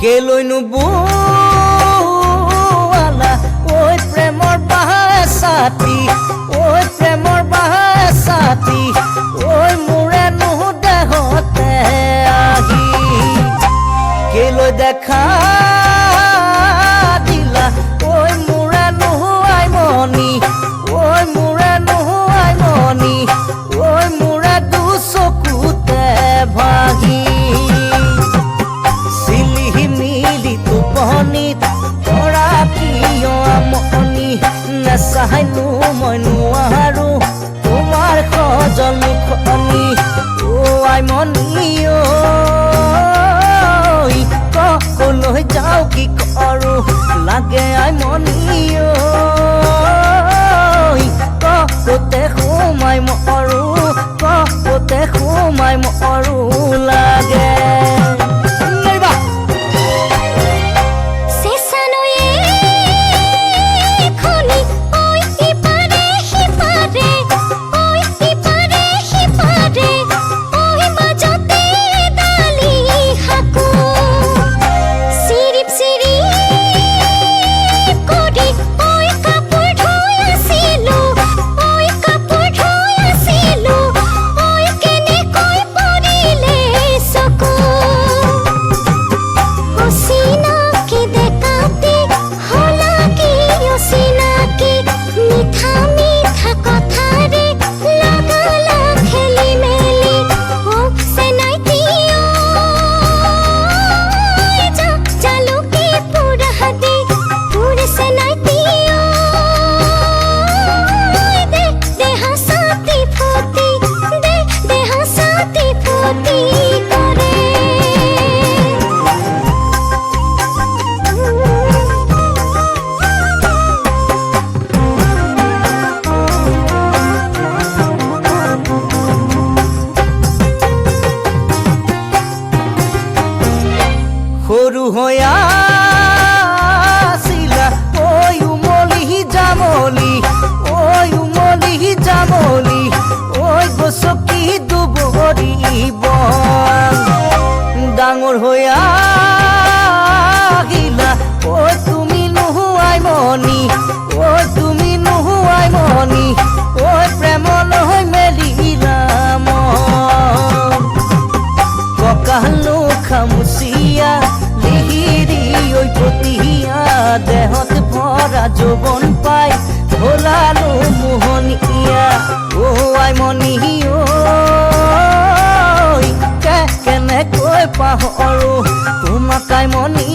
কেলৈ নুবুৱালা ঐ প্ৰেমৰ বাহে ছাতি ঐ প্ৰেমৰ বাহে ছাতি ঐ মোৰে নুদেহতে আহি কেলৈ দেখা দিলা ঐ মোৰে নুহুৱাই মনি ঐ মোৰে নুহুৱাই মনি ঐ মোৰে দুচকুতে ভাগি নেচাহাইনো মই নোৱাৰো তোমাৰ সজল মুখনি অ আই মনি কলৈ যাওঁ কি কৰোঁ লাগে আই মনি কতে সোমাই মৰোঁ কতে সোমাই মৰোঁ লাগে সৰু হৈ আছিলা ঐ উমলি জামলি ঐ উমলি জামলি ঐ গছকি দুবৰিব ডাঙৰ হৈ আহিলা ঐ তুমি নুহুৱাই মনি ঐ তুমি নুহুৱাই মনি ঐ প্ৰেমলৈ মেলিলা মন কঁকালো খামুচিয়া লিহিৰি ঐ পতিয়া দেহত ভৰা যৌৱন পাই ভোলালো মোহনীয়া অ আই মনি কেনেকৈ পাহৰো তোমাক আই মনি